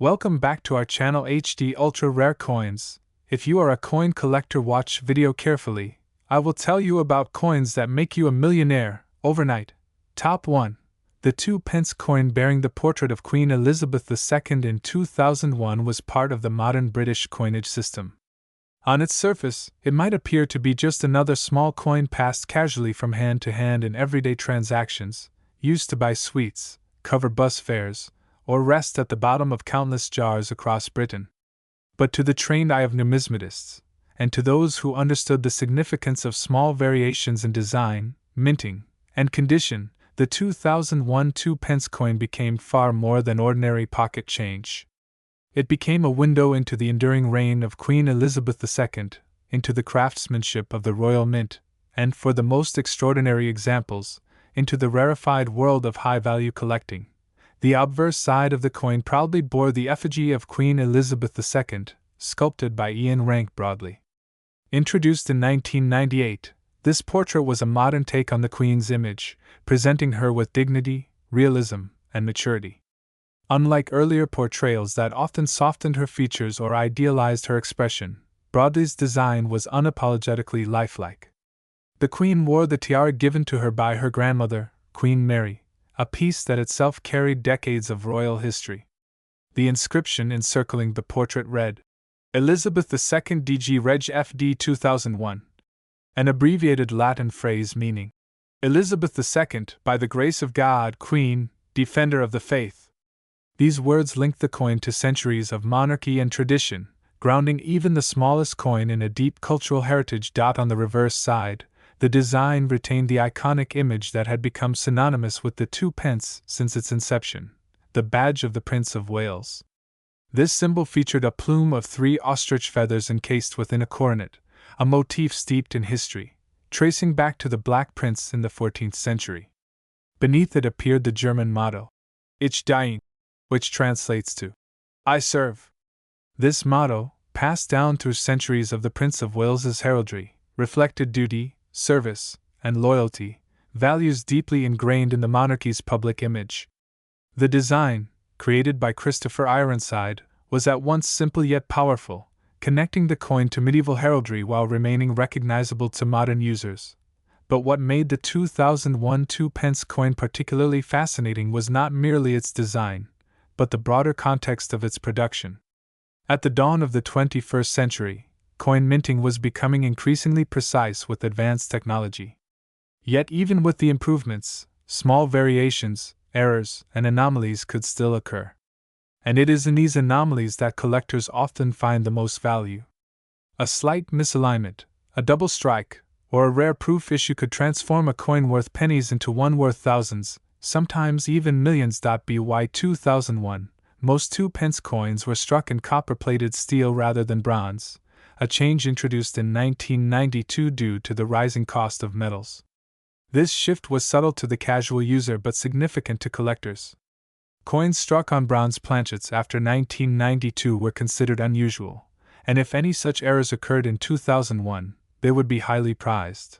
Welcome back to our channel HD Ultra Rare Coins. If you are a coin collector, watch video carefully. I will tell you about coins that make you a millionaire overnight. Top 1. The 2 pence coin bearing the portrait of Queen Elizabeth II in 2001 was part of the modern British coinage system. On its surface, it might appear to be just another small coin passed casually from hand to hand in everyday transactions, used to buy sweets, cover bus fares, or rest at the bottom of countless jars across Britain. But to the trained eye of numismatists, and to those who understood the significance of small variations in design, minting, and condition, the 2001 2 pence coin became far more than ordinary pocket change. It became a window into the enduring reign of Queen Elizabeth II, into the craftsmanship of the Royal Mint, and, for the most extraordinary examples, into the rarefied world of high-value collecting. The obverse side of the coin proudly bore the effigy of Queen Elizabeth II, sculpted by Ian Rank Broadley. Introduced in 1998, this portrait was a modern take on the Queen's image, presenting her with dignity, realism, and maturity. Unlike earlier portrayals that often softened her features or idealized her expression, Broadley's design was unapologetically lifelike. The Queen wore the tiara given to her by her grandmother, Queen Mary, a piece that itself carried decades of royal history. The inscription encircling the portrait read, Elizabeth II DG Reg FD 2001, an abbreviated Latin phrase meaning, Elizabeth II, by the grace of God, Queen, Defender of the Faith. These words linked the coin to centuries of monarchy and tradition, grounding even the smallest coin in a deep cultural heritage. On the reverse side, the design retained the iconic image that had become synonymous with the 2 pence since its inception, the badge of the Prince of Wales. This symbol featured a plume of 3 ostrich feathers encased within a coronet, a motif steeped in history, tracing back to the Black Prince in the 14th century. Beneath it appeared the German motto, Ich diene, which translates to, I serve. This motto, passed down through centuries of the Prince of Wales's heraldry, reflected duty, service, and loyalty, values deeply ingrained in the monarchy's public image. The design, created by Christopher Ironside, was at once simple yet powerful, connecting the coin to medieval heraldry while remaining recognizable to modern users. But what made the 2001 2 pence coin particularly fascinating was not merely its design, but the broader context of its production. At the dawn of the 21st century, coin minting was becoming increasingly precise with advanced technology. Yet even with the improvements, small variations, errors, and anomalies could still occur. And it is in these anomalies that collectors often find the most value. A slight misalignment, a double strike, or a rare proof issue could transform a coin worth pennies into one worth thousands, sometimes even millions. By 2001, most 2 pence coins were struck in copper-plated steel rather than bronze, a change introduced in 1992 due to the rising cost of metals. This shift was subtle to the casual user but significant to collectors. Coins struck on bronze planchets after 1992 were considered unusual, and if any such errors occurred in 2001, they would be highly prized.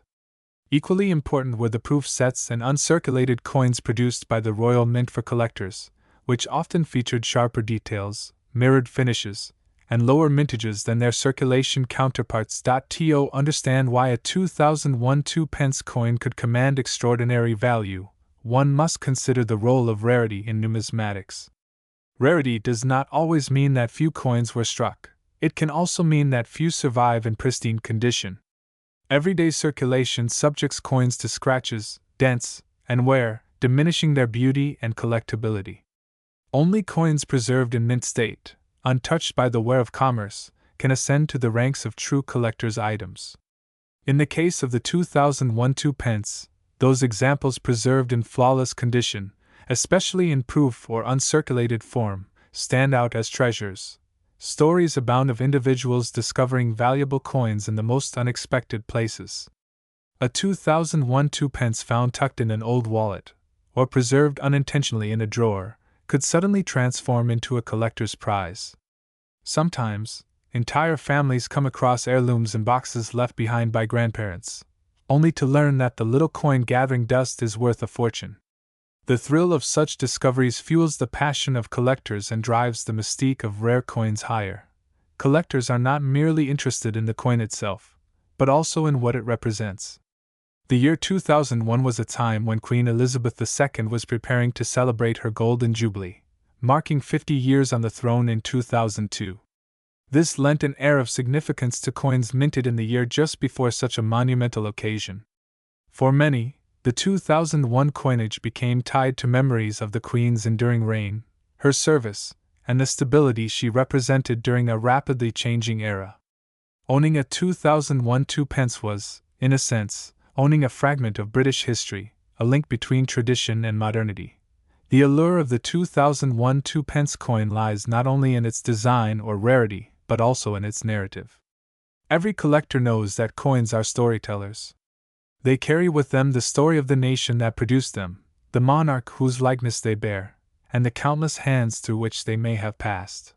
Equally important were the proof sets and uncirculated coins produced by the Royal Mint for collectors, which often featured sharper details, mirrored finishes, and lower mintages than their circulation counterparts. To understand why a 2001 2 pence coin could command extraordinary value, one must consider the role of rarity in numismatics. Rarity does not always mean that few coins were struck, it can also mean that few survive in pristine condition. Everyday circulation subjects coins to scratches, dents, and wear, diminishing their beauty and collectability. Only coins preserved in mint state, untouched by the wear of commerce, can ascend to the ranks of true collector's items. In the case of the 2001 2 pence, those examples preserved in flawless condition, especially in proof or uncirculated form, stand out as treasures. Stories abound of individuals discovering valuable coins in the most unexpected places. A 2001 2 pence found tucked in an old wallet, or preserved unintentionally in a drawer, could suddenly transform into a collector's prize. Sometimes, entire families come across heirlooms in boxes left behind by grandparents, only to learn that the little coin gathering dust is worth a fortune. The thrill of such discoveries fuels the passion of collectors and drives the mystique of rare coins higher. Collectors are not merely interested in the coin itself, but also in what it represents. The year 2001 was a time when Queen Elizabeth II was preparing to celebrate her Golden Jubilee, marking 50 years on the throne in 2002. This lent an air of significance to coins minted in the year just before such a monumental occasion. For many, the 2001 coinage became tied to memories of the Queen's enduring reign, her service, and the stability she represented during a rapidly changing era. Owning a 2001 2p was, in a sense, owning a fragment of British history, a link between tradition and modernity. The allure of the 2001 2p coin lies not only in its design or rarity, but also in its narrative. Every collector knows that coins are storytellers. They carry with them the story of the nation that produced them, the monarch whose likeness they bear, and the countless hands through which they may have passed.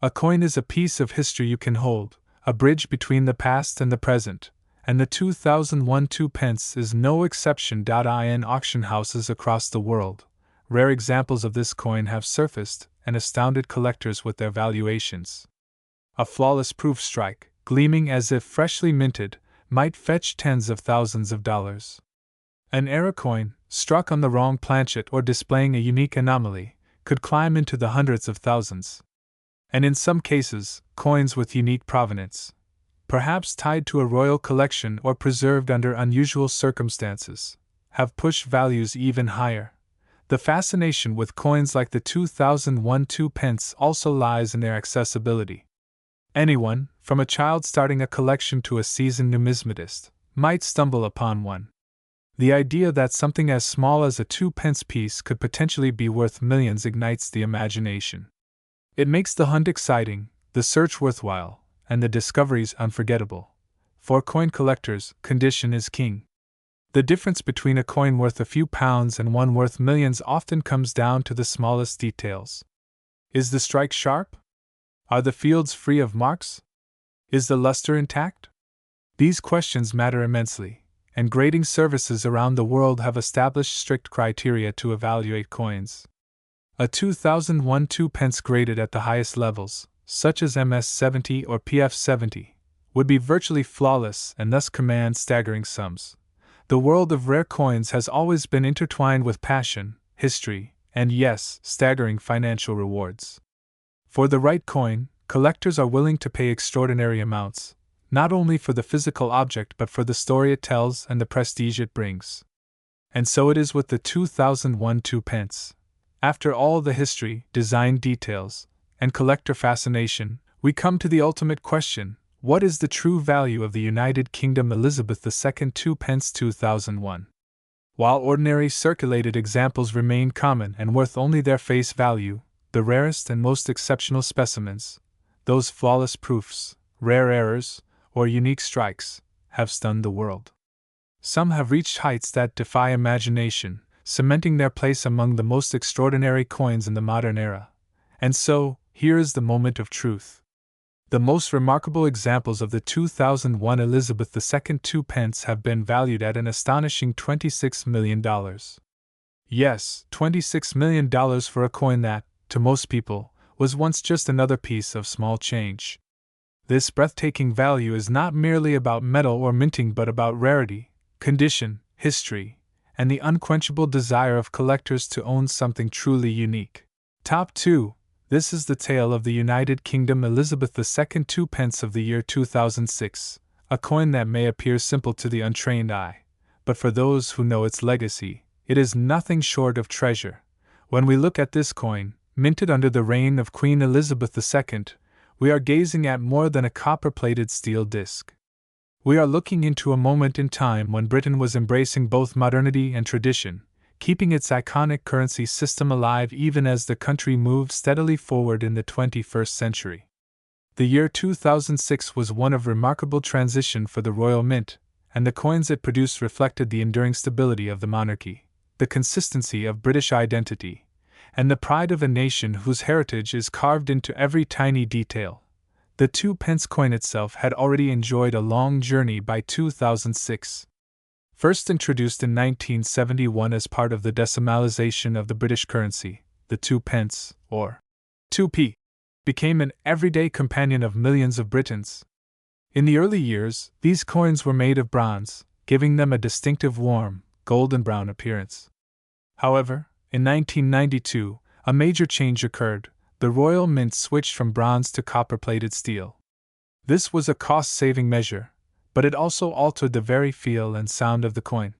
A coin is a piece of history you can hold, a bridge between the past and the present, and the 2001 2p is no exception. In auction houses across the world, rare examples of this coin have surfaced and astounded collectors with their valuations. A flawless proof strike, gleaming as if freshly minted, might fetch tens of thousands of dollars. An error coin, struck on the wrong planchet or displaying a unique anomaly, could climb into the hundreds of thousands. And in some cases, coins with unique provenance, perhaps tied to a royal collection or preserved under unusual circumstances, have pushed values even higher. The fascination with coins like the 2001 2p also lies in their accessibility. Anyone, from a child starting a collection to a seasoned numismatist, might stumble upon one. The idea that something as small as a 2p piece could potentially be worth millions ignites the imagination. It makes the hunt exciting, the search worthwhile, and the discoveries unforgettable. For coin collectors, condition is king. The difference between a coin worth a few pounds and one worth millions often comes down to the smallest details. Is the strike sharp? Are the fields free of marks? Is the luster intact? These questions matter immensely, and grading services around the world have established strict criteria to evaluate coins. A 2001 2p graded at the highest levels, such as MS70 or PF70, would be virtually flawless and thus command staggering sums. The world of rare coins has always been intertwined with passion, history, and yes, staggering financial rewards. For the right coin, collectors are willing to pay extraordinary amounts, not only for the physical object but for the story it tells and the prestige it brings. And so it is with the 2001 2p. After all the history, design details, and collector fascination, we come to the ultimate question: what is the true value of the United Kingdom Elizabeth II 2p 2001? While ordinary circulated examples remain common and worth only their face value, the rarest and most exceptional specimens, those flawless proofs, rare errors, or unique strikes, have stunned the world. Some have reached heights that defy imagination, cementing their place among the most extraordinary coins in the modern era. And so, here is the moment of truth. The most remarkable examples of the 2001 Elizabeth II 2p have been valued at an astonishing $26 million. Yes, $26 million for a coin that, to most people, was once just another piece of small change. This breathtaking value is not merely about metal or minting but about rarity, condition, history, and the unquenchable desire of collectors to own something truly unique. Top 2. This is the tale of the United Kingdom Elizabeth II 2p of the year 2006, a coin that may appear simple to the untrained eye, but for those who know its legacy, it is nothing short of treasure. When we look at this coin, minted under the reign of Queen Elizabeth II, we are gazing at more than a copper-plated steel disc. We are looking into a moment in time when Britain was embracing both modernity and tradition, keeping its iconic currency system alive even as the country moved steadily forward in the 21st century. The year 2006 was one of remarkable transition for the Royal Mint, and the coins it produced reflected the enduring stability of the monarchy, the consistency of British identity, and the pride of a nation whose heritage is carved into every tiny detail. The 2p coin itself had already enjoyed a long journey by 2006. First introduced in 1971 as part of the decimalisation of the British currency, the 2 pence, or 2p, became an everyday companion of millions of Britons. In the early years, these coins were made of bronze, giving them a distinctive warm, golden brown appearance. However, in 1992, a major change occurred. The Royal Mint switched from bronze to copper-plated steel. This was a cost-saving measure, but it also altered the very feel and sound of the coin.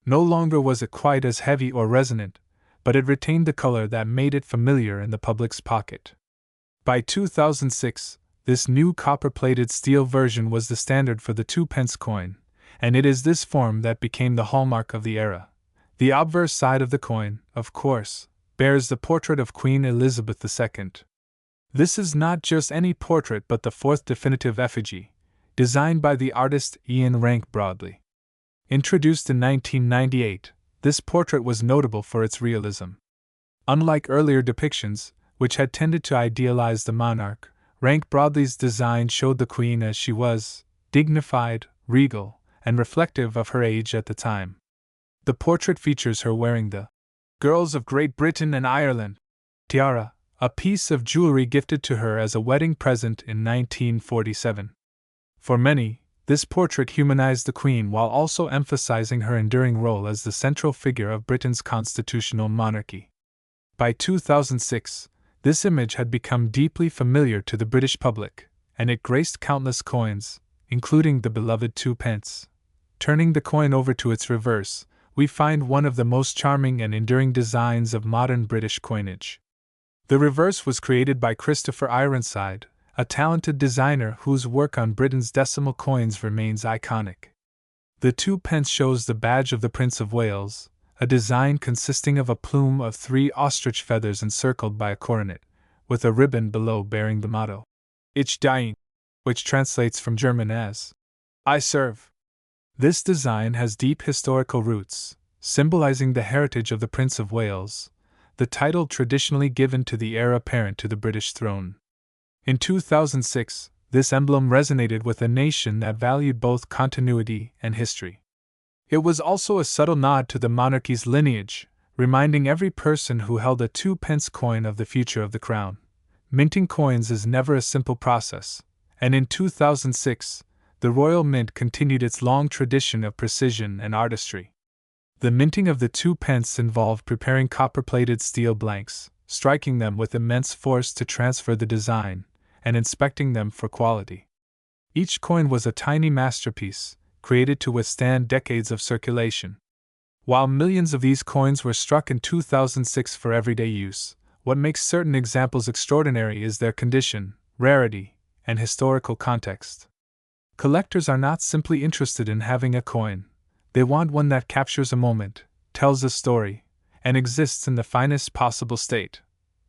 No longer was it quite as heavy or resonant, but it retained the color that made it familiar in the public's pocket. By 2006, this new copper-plated steel version was the standard for the 2 pence coin, and it is this form that became the hallmark of the era. The obverse side of the coin, of course, bears the portrait of Queen Elizabeth II. This is not just any portrait but the fourth definitive effigy, designed by the artist Ian Rank Broadley. Introduced in 1998, this portrait was notable for its realism. Unlike earlier depictions, which had tended to idealize the monarch, Rank Broadley's design showed the Queen as she was, dignified, regal, and reflective of her age at the time. The portrait features her wearing the Girls of Great Britain and Ireland tiara, a piece of jewelry gifted to her as a wedding present in 1947. For many, this portrait humanized the Queen while also emphasizing her enduring role as the central figure of Britain's constitutional monarchy. By 2006, this image had become deeply familiar to the British public, and it graced countless coins, including the beloved 2 pence. Turning the coin over to its reverse, we find one of the most charming and enduring designs of modern British coinage. The reverse was created by Christopher Ironside, a talented designer whose work on Britain's decimal coins remains iconic. The 2 pence shows the badge of the Prince of Wales, a design consisting of a plume of 3 ostrich feathers encircled by a coronet, with a ribbon below bearing the motto, Ich diene, which translates from German as, I serve. This design has deep historical roots, symbolizing the heritage of the Prince of Wales, the title traditionally given to the heir apparent to the British throne. In 2006, this emblem resonated with a nation that valued both continuity and history. It was also a subtle nod to the monarchy's lineage, reminding every person who held a 2 pence coin of the future of the crown. Minting coins is never a simple process, and in 2006, the Royal Mint continued its long tradition of precision and artistry. The minting of the 2 pence involved preparing copper-plated steel blanks, striking them with immense force to transfer the design, and inspecting them for quality. Each coin was a tiny masterpiece, created to withstand decades of circulation. While millions of these coins were struck in 2006 for everyday use, what makes certain examples extraordinary is their condition, rarity, and historical context. Collectors are not simply interested in having a coin, they want one that captures a moment, tells a story, and exists in the finest possible state.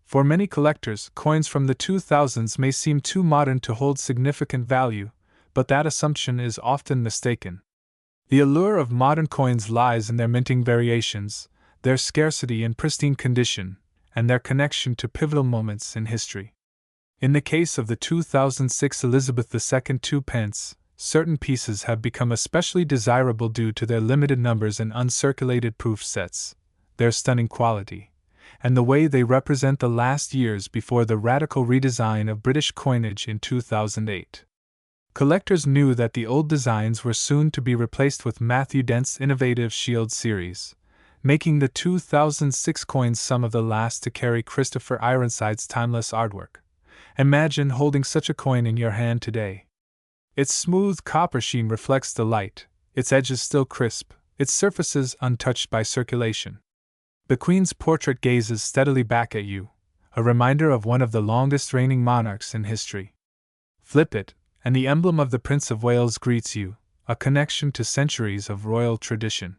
For many collectors, coins from the 2000s may seem too modern to hold significant value, but that assumption is often mistaken. The allure of modern coins lies in their minting variations, their scarcity and pristine condition, and their connection to pivotal moments in history. In the case of the 2006 Elizabeth II 2 pence, certain pieces have become especially desirable due to their limited numbers and uncirculated proof sets, their stunning quality, and the way they represent the last years before the radical redesign of British coinage in 2008. Collectors knew that the old designs were soon to be replaced with Matthew Dent's innovative Shield series, making the 2006 coins some of the last to carry Christopher Ironside's timeless artwork. Imagine holding such a coin in your hand today. Its smooth copper sheen reflects the light, its edges still crisp, its surfaces untouched by circulation. The Queen's portrait gazes steadily back at you, a reminder of one of the longest reigning monarchs in history. Flip it, and the emblem of the Prince of Wales greets you, a connection to centuries of royal tradition.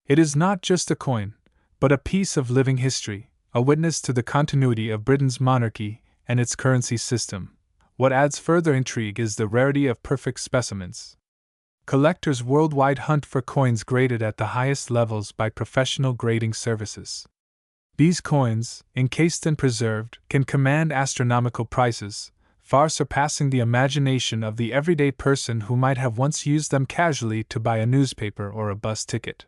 It is not just a coin, but a piece of living history, a witness to the continuity of Britain's monarchy and its currency system. What adds further intrigue is the rarity of perfect specimens. Collectors worldwide hunt for coins graded at the highest levels by professional grading services. These coins, encased and preserved, can command astronomical prices, far surpassing the imagination of the everyday person who might have once used them casually to buy a newspaper or a bus ticket.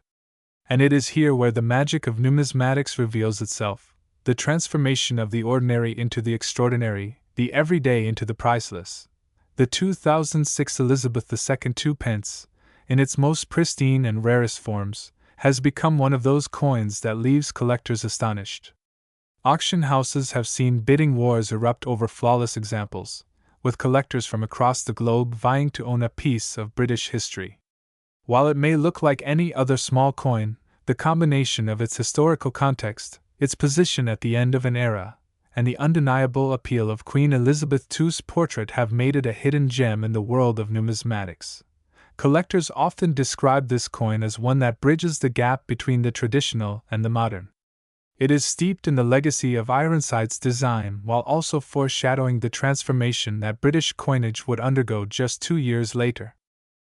And it is here where the magic of numismatics reveals itself, the transformation of the ordinary into the extraordinary, the everyday into the priceless. The 2006 Elizabeth II 2 pence, in its most pristine and rarest forms, has become one of those coins that leaves collectors astonished. Auction houses have seen bidding wars erupt over flawless examples, with collectors from across the globe vying to own a piece of British history. While it may look like any other small coin, the combination of its historical context, its position at the end of an era, and the undeniable appeal of Queen Elizabeth II's portrait have made it a hidden gem in the world of numismatics. Collectors often describe this coin as one that bridges the gap between the traditional and the modern. It is steeped in the legacy of Ironside's design while also foreshadowing the transformation that British coinage would undergo just 2 years later.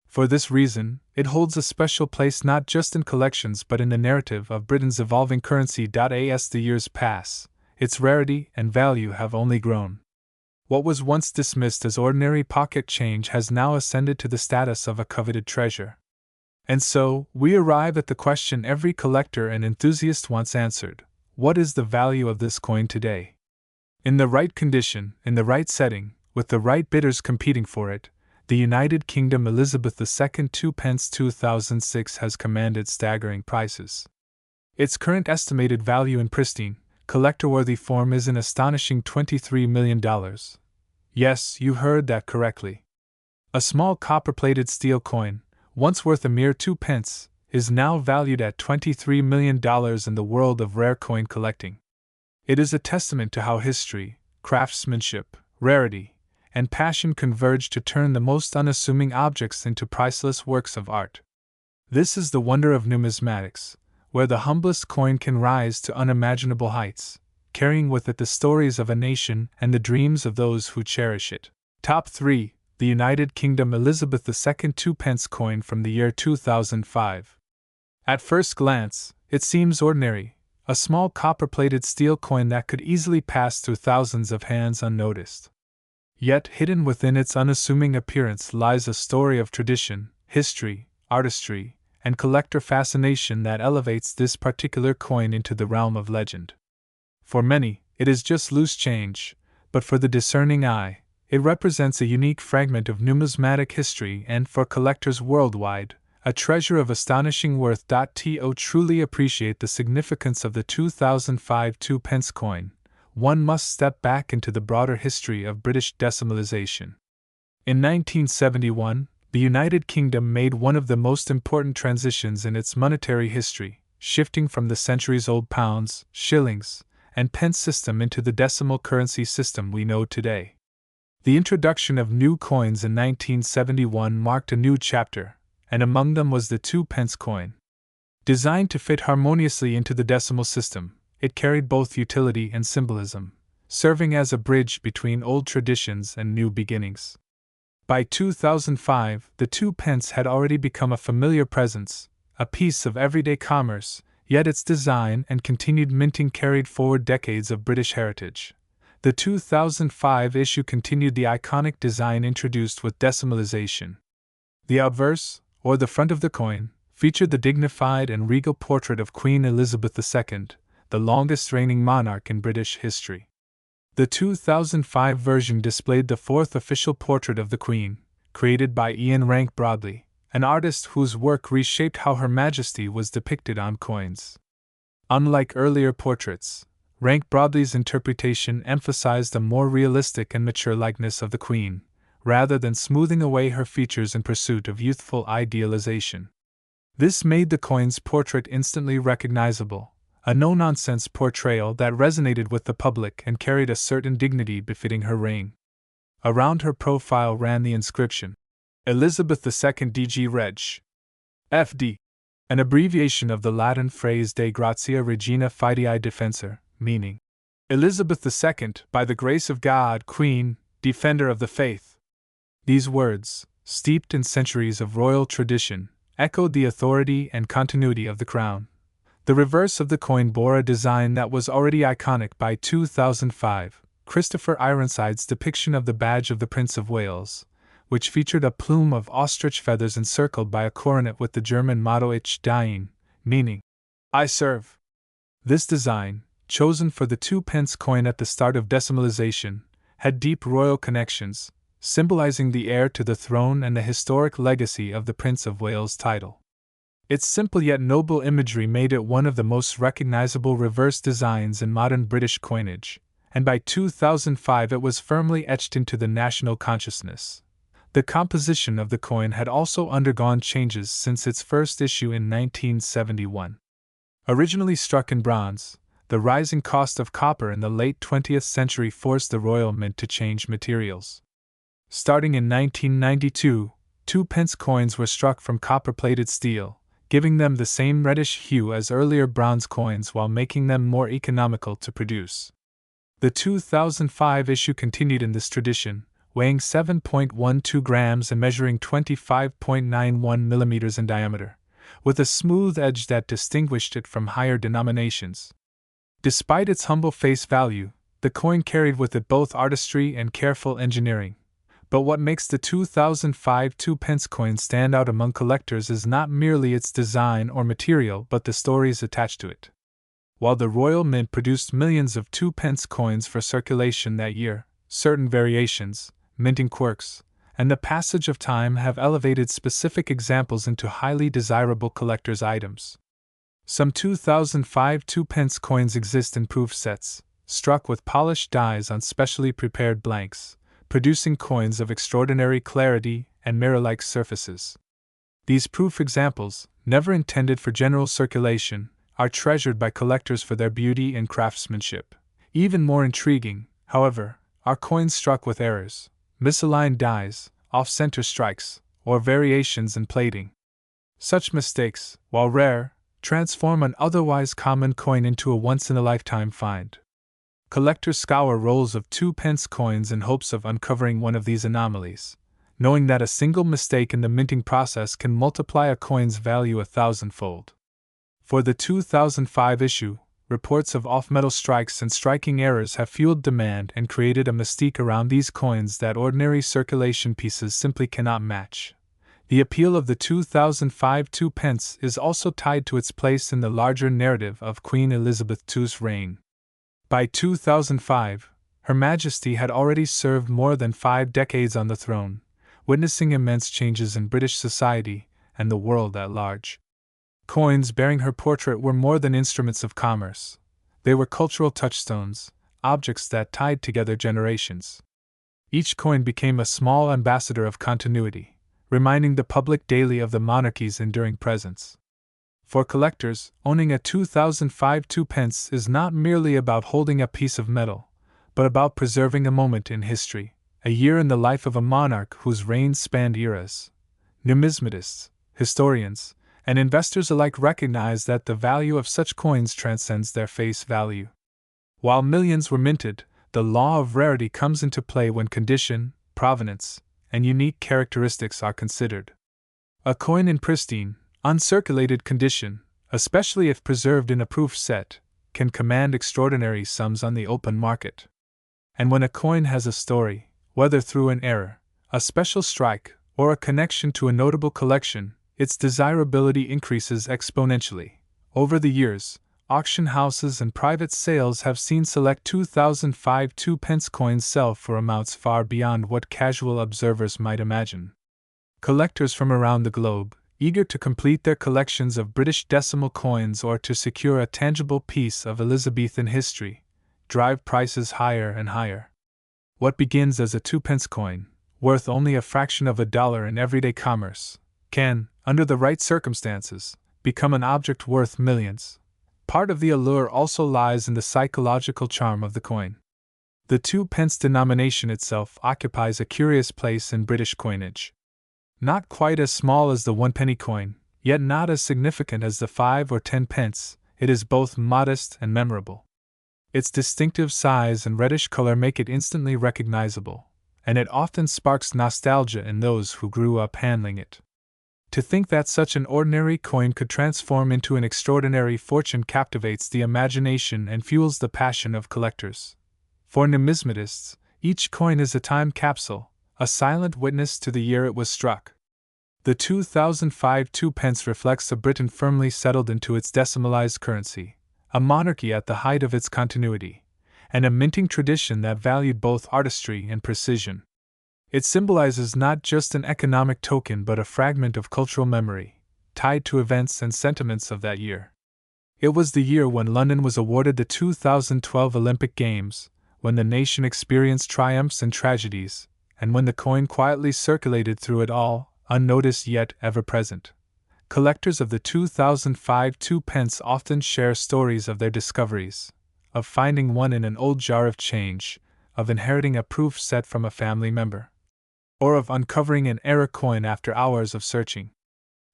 For this reason, it holds a special place not just in collections but in the narrative of Britain's evolving currency. As the years pass, its rarity and value have only grown. What was once dismissed as ordinary pocket change has now ascended to the status of a coveted treasure. And so, we arrive at the question every collector and enthusiast wants answered: what is the value of this coin today? In the right condition, in the right setting, with the right bidders competing for it, the United Kingdom Elizabeth II 2 pence 2006 has commanded staggering prices. Its current estimated value in pristine, collector-worthy form is an astonishing $23 million. Yes, you heard that correctly. A small copper-plated steel coin, once worth a mere 2 pence, is now valued at $23 million in the world of rare coin collecting. It is a testament to how history, craftsmanship, rarity, and passion converge to turn the most unassuming objects into priceless works of art. This is the wonder of numismatics, where the humblest coin can rise to unimaginable heights, carrying with it the stories of a nation and the dreams of those who cherish it. Top 3. The United Kingdom Elizabeth II 2 pence coin from the year 2005. At first glance, it seems ordinary, a small copper-plated steel coin that could easily pass through thousands of hands unnoticed. Yet hidden within its unassuming appearance lies a story of tradition, history, artistry, and collector fascination that elevates this particular coin into the realm of legend. For many, it is just loose change, but for the discerning eye, it represents a unique fragment of numismatic history and, for collectors worldwide, a treasure of astonishing worth. To truly appreciate the significance of the 2005 2 pence coin, one must step back into the broader history of British decimalization. In 1971, the United Kingdom made one of the most important transitions in its monetary history, shifting from the centuries-old pounds, shillings, and pence system into the decimal currency system we know today. The introduction of new coins in 1971 marked a new chapter, and among them was the 2 pence coin. Designed to fit harmoniously into the decimal system, it carried both utility and symbolism, serving as a bridge between old traditions and new beginnings. By 2005, the 2 pence had already become a familiar presence, a piece of everyday commerce, yet its design and continued minting carried forward decades of British heritage. The 2005 issue continued the iconic design introduced with decimalization. The obverse, or the front of the coin, featured the dignified and regal portrait of Queen Elizabeth II, the longest reigning monarch in British history. The 2005 version displayed the fourth official portrait of the Queen, created by Ian Rank Broadley, an artist whose work reshaped how Her Majesty was depicted on coins. Unlike earlier portraits, Rank Broadley's interpretation emphasized a more realistic and mature likeness of the Queen, rather than smoothing away her features in pursuit of youthful idealization. This made the coin's portrait instantly recognizable, a no-nonsense portrayal that resonated with the public and carried a certain dignity befitting her reign. Around her profile ran the inscription, Elizabeth II DG Reg. FD, an abbreviation of the Latin phrase De Gratia Regina Fidei Defensor, meaning, Elizabeth II, by the grace of God, Queen, Defender of the Faith. These words, steeped in centuries of royal tradition, echoed the authority and continuity of the crown. The reverse of the coin bore a design that was already iconic by 2005, Christopher Ironside's depiction of the badge of the Prince of Wales, which featured a plume of ostrich feathers encircled by a coronet with the German motto Ich diene, meaning, I serve. This design, chosen for the 2-pence coin at the start of decimalization, had deep royal connections, symbolizing the heir to the throne and the historic legacy of the Prince of Wales title. Its simple yet noble imagery made it one of the most recognizable reverse designs in modern British coinage, and by 2005 it was firmly etched into the national consciousness. The composition of the coin had also undergone changes since its first issue in 1971. Originally struck in bronze, the rising cost of copper in the late 20th century forced the Royal Mint to change materials. Starting in 1992, 2-pence coins were struck from copper-plated steel, giving them the same reddish hue as earlier bronze coins while making them more economical to produce. The 2005 issue continued in this tradition, weighing 7.12 grams and measuring 25.91 millimeters in diameter, with a smooth edge that distinguished it from higher denominations. Despite its humble face value, the coin carried with it both artistry and careful engineering. But what makes the 2005 2-pence coin stand out among collectors is not merely its design or material but the stories attached to it. While the Royal Mint produced millions of 2-pence coins for circulation that year, certain variations, minting quirks, and the passage of time have elevated specific examples into highly desirable collector's items. Some 2005 2-pence coins exist in proof sets, struck with polished dies on specially prepared blanks, producing coins of extraordinary clarity and mirror-like surfaces. These proof examples, never intended for general circulation, are treasured by collectors for their beauty and craftsmanship. Even more intriguing, however, are coins struck with errors, misaligned dies, off-center strikes, or variations in plating. Such mistakes, while rare, transform an otherwise common coin into a once-in-a-lifetime find. Collectors scour rolls of 2-pence coins in hopes of uncovering one of these anomalies, knowing that a single mistake in the minting process can multiply a coin's value 1,000-fold. For the 2005 issue, reports of off-metal strikes and striking errors have fueled demand and created a mystique around these coins that ordinary circulation pieces simply cannot match. The appeal of the 2005 2-pence is also tied to its place in the larger narrative of Queen Elizabeth II's reign. By 2005, Her Majesty had already served more than 5 decades on the throne, witnessing immense changes in British society and the world at large. Coins bearing her portrait were more than instruments of commerce. They were cultural touchstones, objects that tied together generations. Each coin became a small ambassador of continuity, reminding the public daily of the monarchy's enduring presence. For collectors, owning a 2005 2-pence is not merely about holding a piece of metal, but about preserving a moment in history, a year in the life of a monarch whose reign spanned eras. Numismatists, historians, and investors alike recognize that the value of such coins transcends their face value. While millions were minted, the law of rarity comes into play when condition, provenance, and unique characteristics are considered. A coin in pristine, uncirculated condition, especially if preserved in a proof set, can command extraordinary sums on the open market. And when a coin has a story, whether through an error, a special strike, or a connection to a notable collection, its desirability increases exponentially. Over the years, auction houses and private sales have seen select 2005 2-pence coins sell for amounts far beyond what casual observers might imagine. Collectors from around the globe, eager to complete their collections of British decimal coins or to secure a tangible piece of Elizabethan history, drive prices higher and higher. What begins as a 2-pence coin, worth only a fraction of $1 in everyday commerce, can, under the right circumstances, become an object worth millions. Part of the allure also lies in the psychological charm of the coin. The 2-pence denomination itself occupies a curious place in British coinage. Not quite as small as the 1-penny coin, yet not as significant as the 5 or 10 pence, it is both modest and memorable. Its distinctive size and reddish color make it instantly recognizable, and it often sparks nostalgia in those who grew up handling it. To think that such an ordinary coin could transform into an extraordinary fortune captivates the imagination and fuels the passion of collectors. For numismatists, each coin is a time capsule, a silent witness to the year it was struck. The 2005 2p reflects a Britain firmly settled into its decimalized currency, a monarchy at the height of its continuity, and a minting tradition that valued both artistry and precision. It symbolizes not just an economic token but a fragment of cultural memory, tied to events and sentiments of that year. It was the year when London was awarded the 2012 Olympic Games, when the nation experienced triumphs and tragedies, and when the coin quietly circulated through it all, unnoticed yet ever present. Collectors of the 2005 2p often share stories of their discoveries, of finding one in an old jar of change, of inheriting a proof set from a family member, or of uncovering an error coin after hours of searching.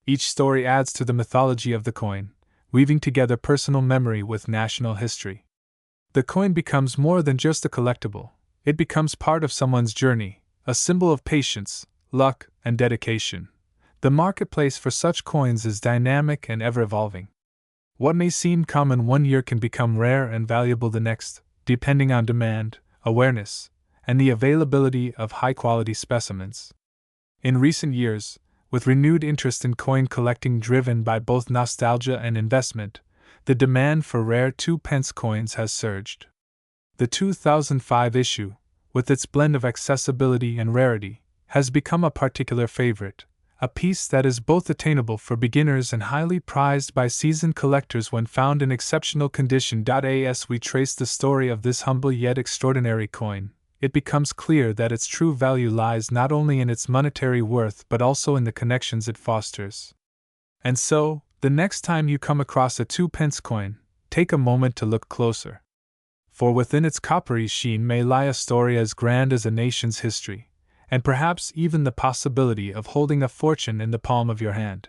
Each story adds to the mythology of the coin, weaving together personal memory with national history. The coin becomes more than just a collectible, it becomes part of someone's journey, a symbol of patience, luck, and dedication. The marketplace for such coins is dynamic and ever-evolving. What may seem common one year can become rare and valuable the next, depending on demand, awareness, and the availability of high-quality specimens. In recent years, with renewed interest in coin collecting driven by both nostalgia and investment, the demand for rare 2p coins has surged. The 2005 issue, with its blend of accessibility and rarity, has become a particular favorite, a piece that is both attainable for beginners and highly prized by seasoned collectors when found in exceptional condition. As we trace the story of this humble yet extraordinary coin, it becomes clear that its true value lies not only in its monetary worth but also in the connections it fosters. And so, the next time you come across a 2p coin, take a moment to look closer. For within its coppery sheen may lie a story as grand as a nation's history, and perhaps even the possibility of holding a fortune in the palm of your hand.